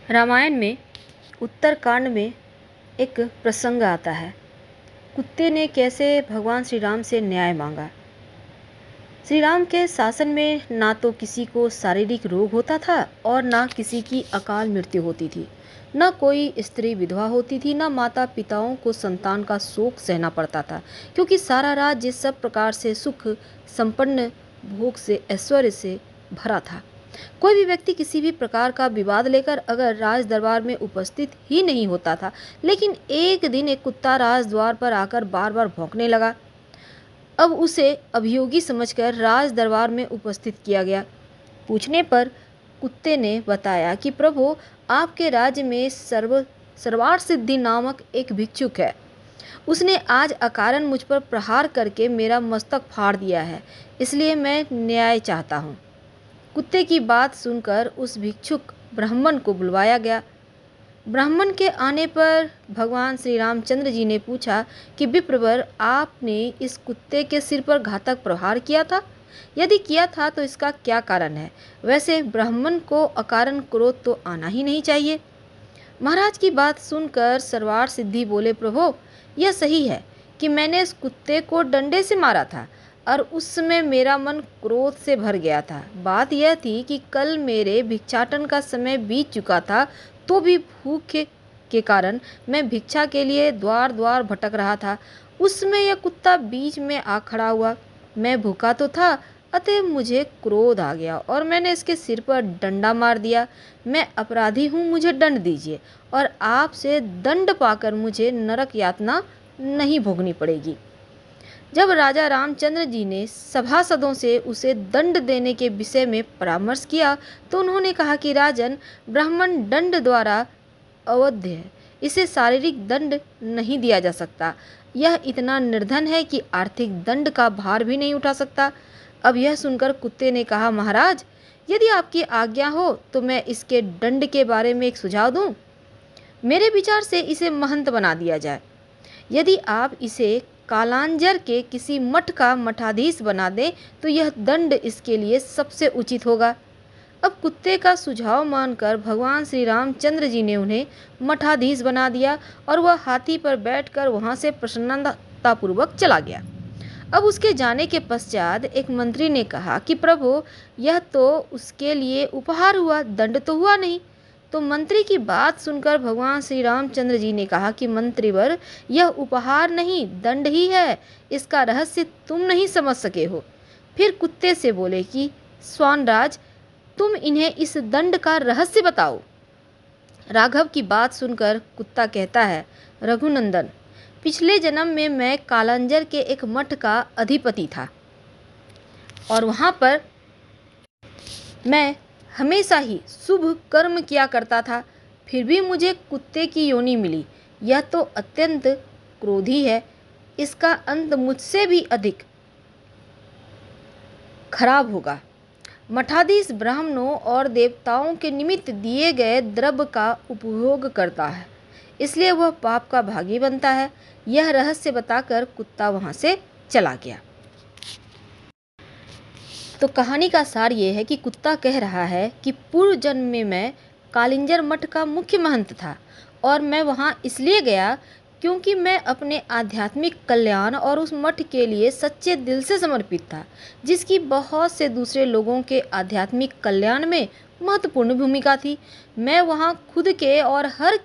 रामायण में उत्तरकांड में एक प्रसंग आता है। कुत्ते ने कैसे भगवान श्री राम से न्याय मांगा। श्री राम के शासन में ना तो किसी को शारीरिक रोग होता था और ना किसी की अकाल मृत्यु होती थी, न कोई स्त्री विधवा होती थी, न माता पिताओं को संतान का शोक सहना पड़ता था, क्योंकि सारा राज्य सब प्रकार से सुख संपन्न, भोग से, ऐश्वर्य से भरा था। कोई भी व्यक्ति किसी भी प्रकार का विवाद लेकर अगर राज दरबार में उपस्थित ही नहीं होता था, लेकिन एक दिन एक कुत्ता राज द्वार पर आकर बार बार भौंकने लगा। अब उसे अभियोगी समझकर राज दरबार में उपस्थित किया गया। पूछने पर कुत्ते ने बताया कि प्रभु, आपके राज्य में सर्वार सिद्धि नामक एक भिक्षुक है। उसने आज अकारण मुझ पर प्रहार करके मेरा मस्तक फाड़ दिया है, इसलिए मैं न्याय चाहता हूँ। कुत्ते की बात सुनकर उस भिक्षुक ब्राह्मण को बुलवाया गया। ब्राह्मण के आने पर भगवान श्री रामचंद्र जी ने पूछा कि विप्रवर, आपने इस कुत्ते के सिर पर घातक प्रहार किया था? यदि किया था तो इसका क्या कारण है? वैसे ब्राह्मण को अकारण क्रोध तो आना ही नहीं चाहिए। महाराज की बात सुनकर सरवार सिद्धि बोले, प्रभु, यह सही है कि मैंने इस कुत्ते को डंडे से मारा था और उस समय मेरा मन क्रोध से भर गया था। बात यह थी कि कल मेरे भिक्षाटन का समय बीत चुका था, तो भी भूख के कारण मैं भिक्षा के लिए द्वार द्वार भटक रहा था। उस समय यह कुत्ता बीच में आ खड़ा हुआ। मैं भूखा तो था, अतः मुझे क्रोध आ गया और मैंने इसके सिर पर डंडा मार दिया। मैं अपराधी हूँ, मुझे दंड दीजिए और आपसे दंड पाकर मुझे नरक यातना नहीं भोगनी पड़ेगी। जब राजा रामचंद्र जी ने सभासदों से उसे दंड देने के विषय में परामर्श किया तो उन्होंने कहा कि राजन, ब्राह्मण दंड द्वारा अवध्य है, इसे शारीरिक दंड नहीं दिया जा सकता। यह इतना निर्धन है कि आर्थिक दंड का भार भी नहीं उठा सकता। अब यह सुनकर कुत्ते ने कहा, महाराज, यदि आपकी आज्ञा हो तो मैं इसके दंड के बारे में एक सुझाव दूं। मेरे विचार से इसे महंत बना दिया जाए। यदि आप इसे कालांजर के किसी मठ का मठाधीश बना दें तो यह दंड इसके लिए सबसे उचित होगा। अब कुत्ते का सुझाव मानकर भगवान श्री रामचंद्र जी ने उन्हें मठाधीश बना दिया और वह हाथी पर बैठकर वहां से प्रसन्नतापूर्वक चला गया। अब उसके जाने के पश्चात एक मंत्री ने कहा कि प्रभु, यह तो उसके लिए उपहार हुआ, दंड तो हुआ नहीं। तो मंत्री की बात सुनकर भगवान श्री रामचंद्र जी ने कहा कि मंत्रीवर, यह उपहार नहीं, दंड ही है। इसका रहस्य तुम नहीं समझ सके हो। फिर कुत्ते से बोले कि स्वानराज, तुम इन्हें इस दंड का रहस्य बताओ। राघव की बात सुनकर कुत्ता कहता है, रघुनंदन, पिछले जन्म में मैं कालांजर के एक मठ का अधिपति था और वहाँ पर मैं हमेशा ही शुभ कर्म किया करता था। फिर भी मुझे कुत्ते की योनि मिली। यह तो अत्यंत क्रोधी है। इसका अंत मुझसे भी अधिक खराब होगा। मठाधीश ब्राह्मणों और देवताओं के निमित्त दिए गए द्रव्य का उपभोग करता है, इसलिए वह पाप का भागी बनता है। यह रहस्य बताकर कुत्ता वहां से चला गया। तो कहानी का सार ये है कि कुत्ता कह रहा है कि पूर्व जन्म में मैं कालिंजर मठ का मुख्य महंत था और मैं वहाँ इसलिए गया क्योंकि मैं अपने आध्यात्मिक कल्याण और उस मठ के लिए सच्चे दिल से समर्पित था, जिसकी बहुत से दूसरे लोगों के आध्यात्मिक कल्याण में महत्वपूर्ण भूमिका थी। मैं वहाँ खुद के और हर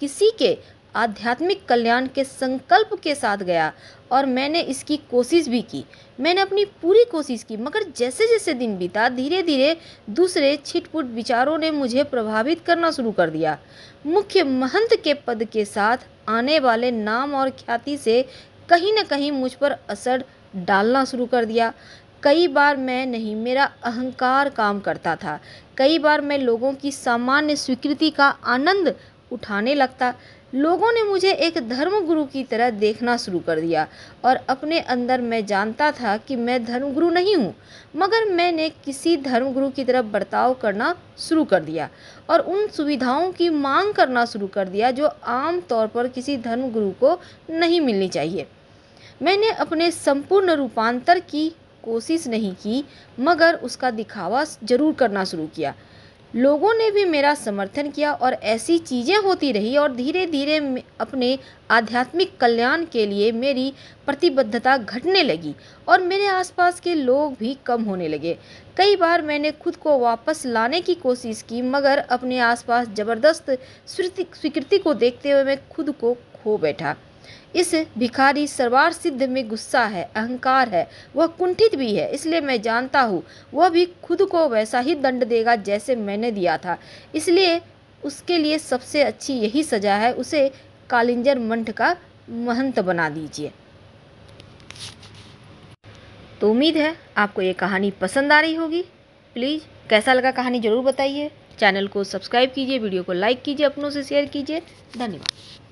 किसी के आध्यात्मिक कल्याण के संकल्प के साथ गया और मैंने इसकी कोशिश भी की। मैंने अपनी पूरी कोशिश की, मगर जैसे जैसे दिन बीता, धीरे धीरे दूसरे छिटपुट विचारों ने मुझे प्रभावित करना शुरू कर दिया। मुख्य महंत के पद के साथ आने वाले नाम और ख्याति से कहीं न कहीं मुझ पर असर डालना शुरू कर दिया। कई बार मैं नहीं, मेरा अहंकार काम करता था। कई बार मैं लोगों की सामान्य स्वीकृति का आनंद उठाने लगता। लोगों ने मुझे एक धर्मगुरु की तरह देखना शुरू कर दिया और अपने अंदर मैं जानता था कि मैं धर्मगुरु नहीं हूँ, मगर मैंने किसी धर्मगुरु की तरह बर्ताव करना शुरू कर दिया और उन सुविधाओं की मांग करना शुरू कर दिया जो आम तौर पर किसी धर्मगुरु को नहीं मिलनी चाहिए। मैंने अपने संपूर्ण रूपांतर की कोशिश नहीं की, मगर उसका दिखावा जरूर करना शुरू किया। लोगों ने भी मेरा समर्थन किया और ऐसी चीज़ें होती रही और धीरे धीरे अपने आध्यात्मिक कल्याण के लिए मेरी प्रतिबद्धता घटने लगी और मेरे आसपास के लोग भी कम होने लगे। कई बार मैंने खुद को वापस लाने की कोशिश की, मगर अपने आसपास ज़बरदस्त स्वीकृति को देखते हुए मैं खुद को खो बैठा। इस भिखारी सरवार सिद्ध में गुस्सा है, अहंकार है, वह कुंठित भी है, इसलिए मैं जानता हूँ वह भी खुद को वैसा ही दंड देगा जैसे मैंने दिया था। इसलिए उसके लिए सबसे अच्छी यही सज़ा है, उसे कालिंजर मठ का महंत बना दीजिए। तो उम्मीद है आपको ये कहानी पसंद आ रही होगी। प्लीज़ कैसा लगा कहानी ज़रूर बताइए। चैनल को सब्सक्राइब कीजिए, वीडियो को लाइक कीजिए, अपनों से शेयर कीजिए। धन्यवाद।